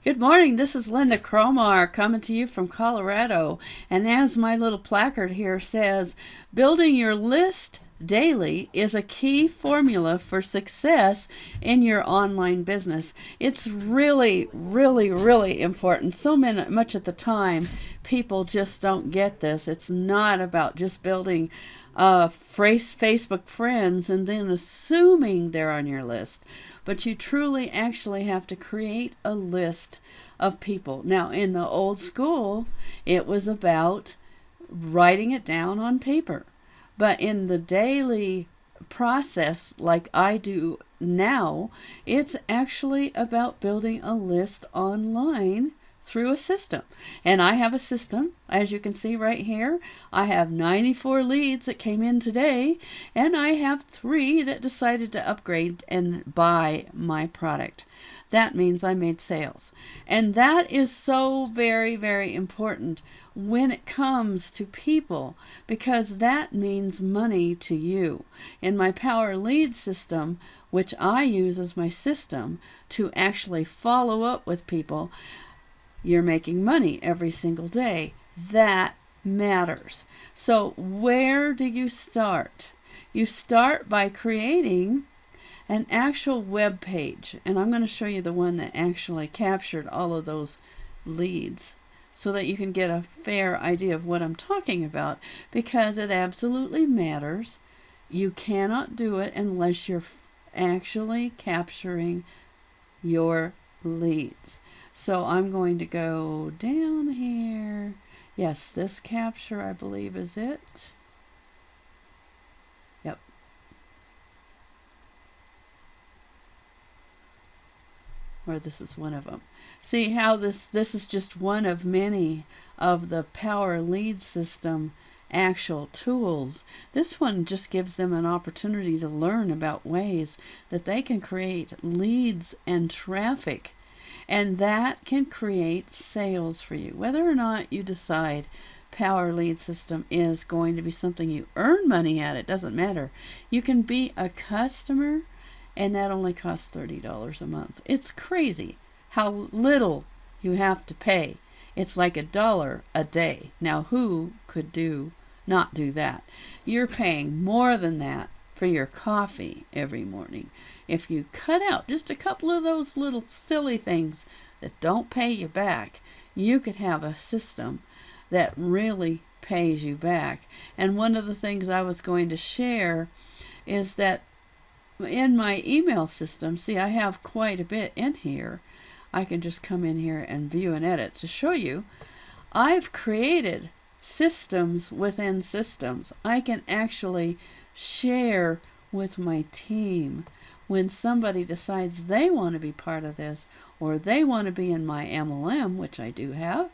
Good morning. This is Lynda Cromar coming to you from Colorado. And as my little placard here says, building your list daily is a key formula for success in your online business. It's really, really, really important. So much at the time, people just don't get this. It's not about just building Facebook friends and then assuming they're on your list, but you truly actually have to create a list of people. Now, in the old school, it was about writing it down on paper, but in the daily process, like I do now, it's actually about building a list online through a system. And I have a system, as you can see right here. I have 94 leads that came in today, and I have 3 that decided to upgrade and buy my product. That means I made sales. And that is so very, very important when it comes to people, because that means money to you. In my Power Lead system, which I use as my system to actually follow up with people, you're making money every single day. That matters. So where do you start? You start by creating an actual web page. And I'm going to show you the one that actually captured all of those leads so that you can get a fair idea of what I'm talking about, because it absolutely matters. You cannot do it unless you're actually capturing your leads. So I'm going to go down here. Yes, this capture, I believe, is it. Yep. Or this is one of them. See how this is just one of many of the Power Lead system actual tools. This one just gives them an opportunity to learn about ways that they can create leads and traffic. And that can create sales for you. Whether or not you decide Power Lead system is going to be something you earn money at, it doesn't matter. You can be a customer, and that only costs $30 a month. It's crazy how little you have to pay. It's like $1 a day. Now, who could not do that? You're paying more than that for your coffee every morning. If you cut out just a couple of those little silly things that don't pay you back, you could have a system that really pays you back. And one of the things I was going to share is that in my email system, see, I have quite a bit in here. I can just come in here and view and edit to show you. I've created systems within systems. I can actually share with my team when somebody decides they want to be part of this, or they want to be in my MLM, which I do have.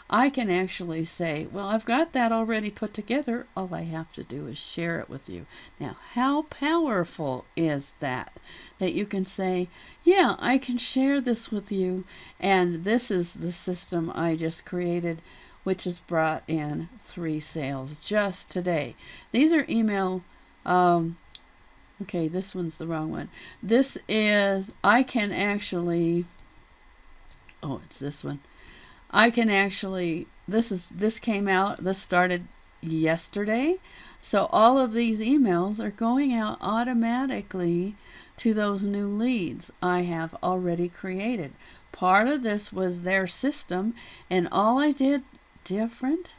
I can actually say, well, I've got that already put together. All I have to do is share it with you. Now, how powerful is that? That you can say, yeah, I can share this with you. And this is the system I just created, which has brought in 3 sales just today. These are email, okay, this one's the wrong one. This is, I can actually, oh, it's this one. I can actually, this came out, this started yesterday. So all of these emails are going out automatically to those new leads I have already created. Part of this was their system, and all I did different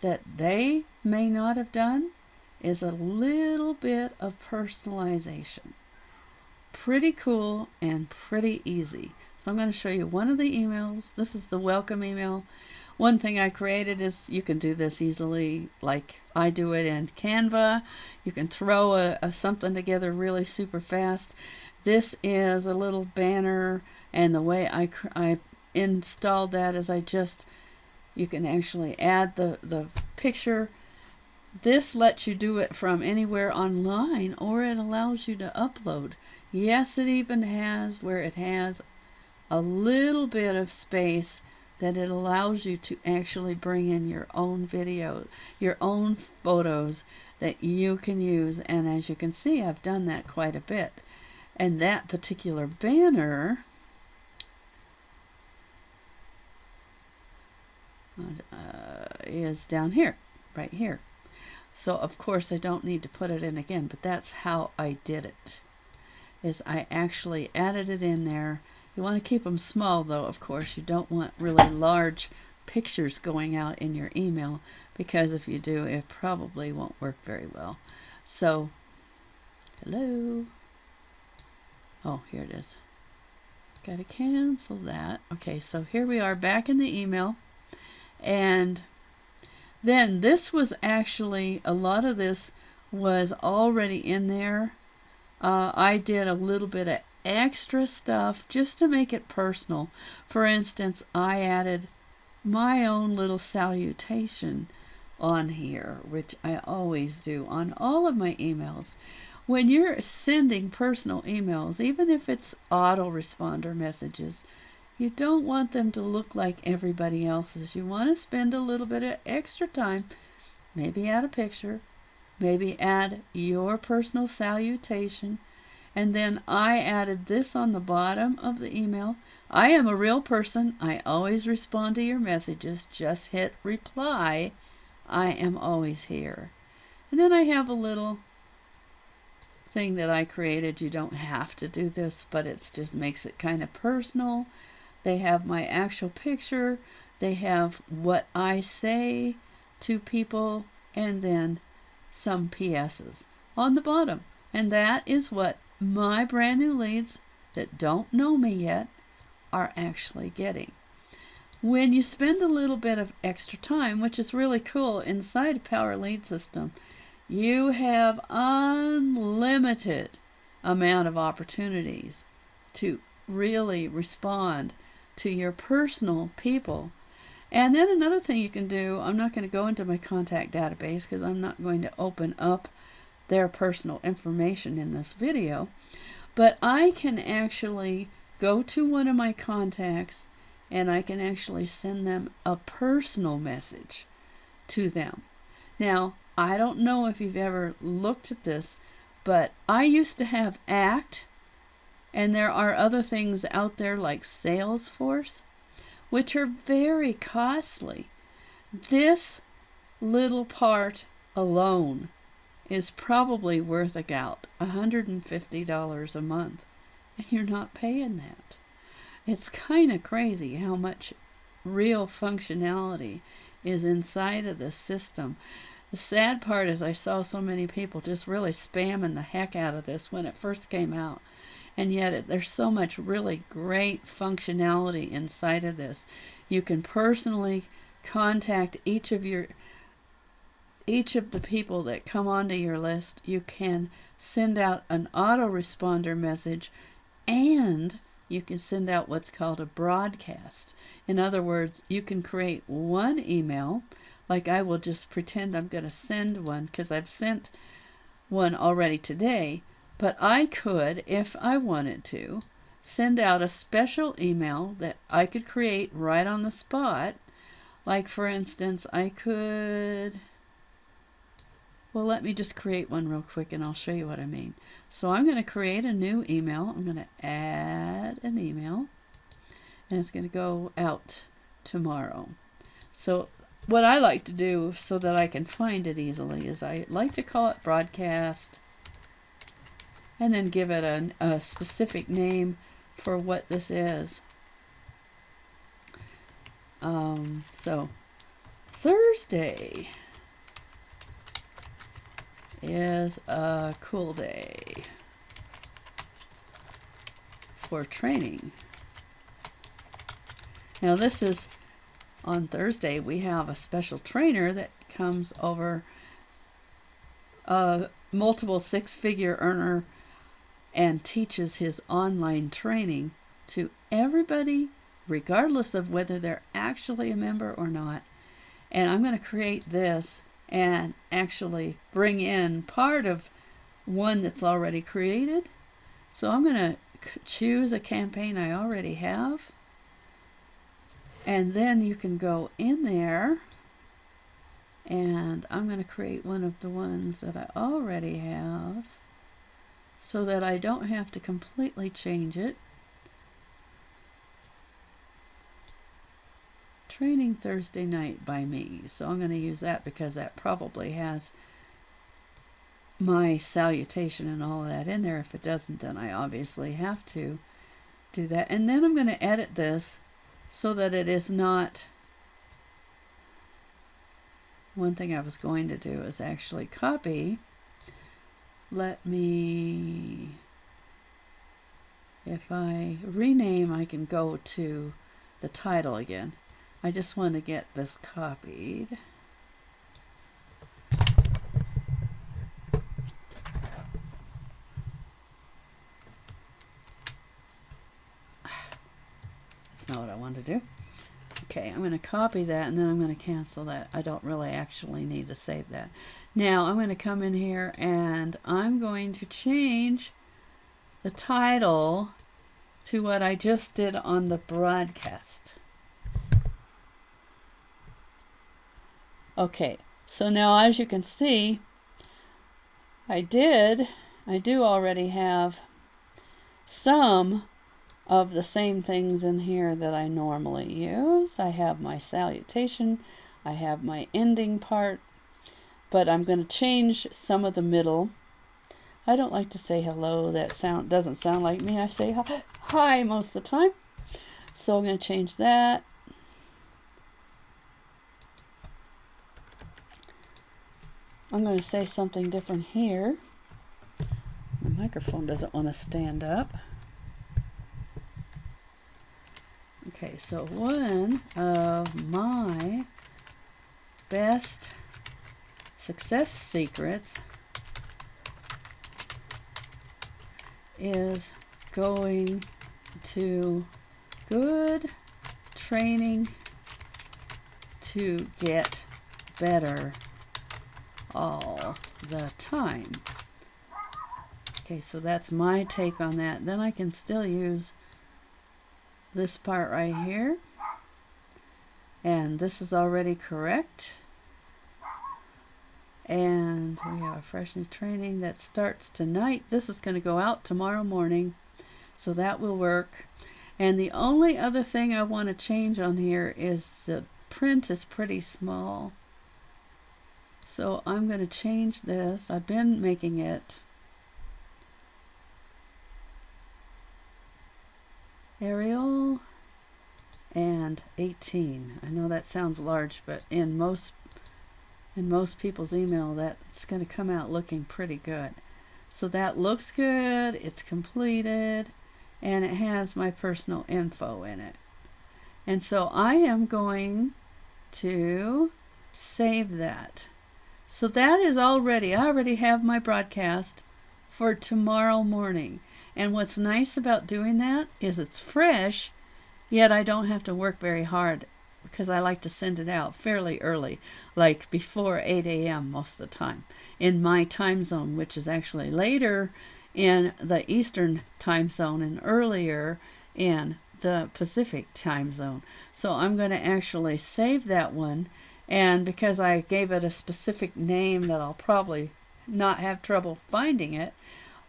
that they may not have done is a little bit of personalization. Pretty cool and pretty easy. So I'm going to show you one of the emails. This is the welcome email. One thing I created is, you can do this easily like I do it in Canva. You can throw a something together really super fast. This is a little banner, and the way I installed that is you can actually add the picture. This lets you do it from anywhere online, or it allows you to upload. Yes, it even has where it has a little bit of space that it allows you to actually bring in your own video, your own photos that you can use. And as you can see, I've done that quite a bit. And that particular banner is down here, right here. So of course I don't need to put it in again, but that's how I did it. Is I actually added it in there. You want to keep them small though, of course. You don't want really large pictures going out in your email, because if you do, it probably won't work very well. So, hello. Oh, here it is. Got to cancel that. Okay, so here we are back in the email. And then this was actually, a lot of this was already in there. I did a little bit of extra stuff just to make it personal. For instance, I added my own little salutation on here, which I always do on all of my emails. When you're sending personal emails, even if it's autoresponder messages, you don't want them to look like everybody else's. You want to spend a little bit of extra time, maybe add a picture, maybe add your personal salutation. And then I added this on the bottom of the email. I am a real person. I always respond to your messages. Just hit reply. I am always here. And then I have a little thing that I created. You don't have to do this, but it just makes it kind of personal. They have my actual picture. They have what I say to people, and then some PSs on the bottom. And that is what my brand new leads that don't know me yet are actually getting. When you spend a little bit of extra time, which is really cool, inside Power Lead System, you have unlimited amount of opportunities to really respond to your personal people. And then another thing you can do, I'm not going to go into my contact database because I'm not going to open up their personal information in this video, but I can actually go to one of my contacts and I can actually send them a personal message to them. Now, I don't know if you've ever looked at this, but I used to have ACT, and there are other things out there like Salesforce, which are very costly. This little part alone is probably worth about $150 a month, and you're not paying that. It's kind of crazy how much real functionality is inside of this system. The sad part is I saw so many people just really spamming the heck out of this when it first came out. And yet there's so much really great functionality inside of this. You can personally contact each of the people that come onto your list. You can send out an autoresponder message, and you can send out what's called a broadcast. In other words, you can create one email, like I will just pretend I'm going to send one because I've sent one already today, but I could, if I wanted to, send out a special email that I could create right on the spot. Like, for instance, I could... Well, let me just create one real quick and I'll show you what I mean. So I'm going to create a new email. I'm going to add an email, and it's going to go out tomorrow. So what I like to do so that I can find it easily is I like to call it broadcast and then give it a specific name for what this is. So Thursday is a cool day for training. Now this is on Thursday. We have a special trainer that comes over, a multiple six-figure earner, and teaches his online training to everybody, regardless of whether they're actually a member or not. And I'm going to create this and actually bring in part of one that's already created. So I'm going to choose a campaign I already have, and then you can go in there, and I'm going to create one of the ones that I already have so that I don't have to completely change it. training Thursday night by me. So I'm going to use that because that probably has my salutation and all of that in there. If it doesn't, then I obviously have to do that. And then I'm going to edit this so that it is not... One thing I was going to do is actually copy. Let me... If I rename, I can go to the title again. I just want to get this copied. That's not what I want to do. Okay, I'm going to copy that and then I'm going to cancel that. I don't really actually need to save that. Now I'm going to come in here and I'm going to change the title to what I just did on the broadcast. Okay, so now as you can see, I do already have some of the same things in here that I normally use. I have my salutation, I have my ending part, but I'm going to change some of the middle. I don't like to say hello. That doesn't sound like me. I say hi most of the time. So I'm going to change that. I'm going to say something different here. My microphone doesn't want to stand up. Okay, so one of my best success secrets is going to good training to get better all the time. Okay, so that's my take on that. Then I can still use this part right here, and this is already correct. And we have a fresh new training that starts tonight. This is going to go out tomorrow morning, so that will work. And the only other thing I want to change on here is the print is pretty small. So I'm going to change this. I've been making it Arial and 18. I know that sounds large, but in most people's email, that's going to come out looking pretty good. So that looks good, it's completed, and it has my personal info in it. And so I am going to save that. So that is all ready. I already have my broadcast for tomorrow morning. And what's nice about doing that is it's fresh, yet I don't have to work very hard because I like to send it out fairly early, like before 8 a.m. most of the time, in my time zone, which is actually later in the Eastern time zone and earlier in the Pacific time zone. So I'm going to actually save that one, and because I gave it a specific name that I'll probably not have trouble finding it,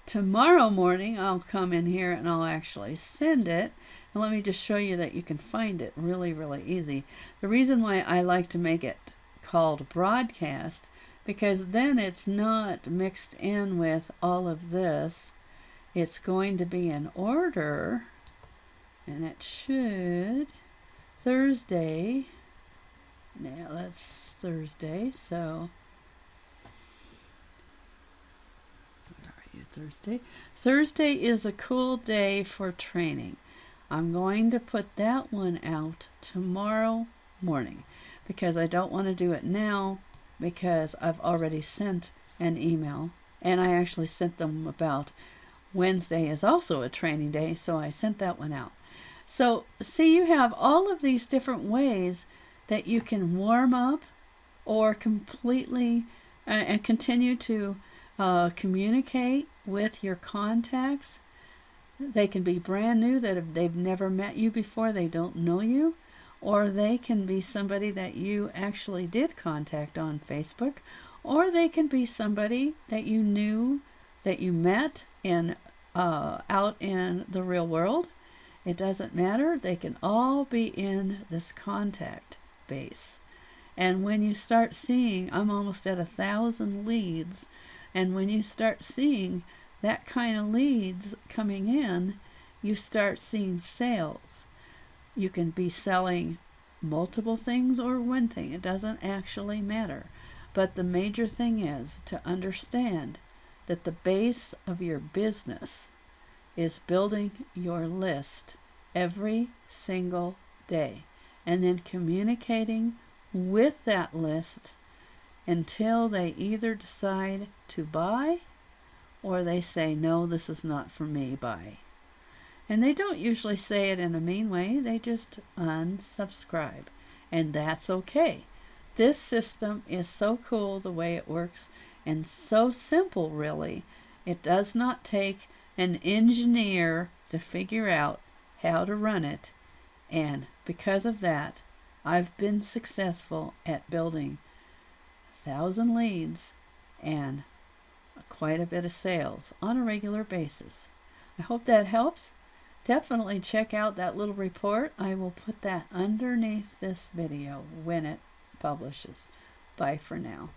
tomorrow morning I'll come in here and I'll actually send it. And let me just show you that you can find it really, really easy. The reason why I like to make it called broadcast, because then it's not mixed in with all of this. It's going to be in order, and it should Thursday. Now that's Thursday, so where are you? Thursday. Thursday is a cool day for training. I'm going to put that one out tomorrow morning because I don't want to do it now because I've already sent an email, and I actually sent them about Wednesday is also a training day, so I sent that one out. So see, you have all of these different ways that you can warm up or completely and continue to communicate with your contacts. They can be brand new, that they've never met you before, they don't know you, or they can be somebody that you actually did contact on Facebook, or they can be somebody that you knew, that you met in out in the real world, It doesn't matter. They can all be in this contact base. And when you start seeing, I'm almost at 1,000 leads, and when you start seeing that kind of leads coming in, you start seeing sales. You can be selling multiple things or one thing. It doesn't actually matter. But the major thing is to understand that the base of your business is building your list every single day and then communicating with that list until they either decide to buy or they say, no, this is not for me, buy. And they don't usually say it in a mean way. They just unsubscribe. And that's okay. This system is so cool the way it works and so simple, really. It does not take an engineer to figure out how to run it. And because of that, I've been successful at building 1,000 leads and quite a bit of sales on a regular basis. I hope that helps. Definitely check out that little report. I will put that underneath this video when it publishes. Bye for now.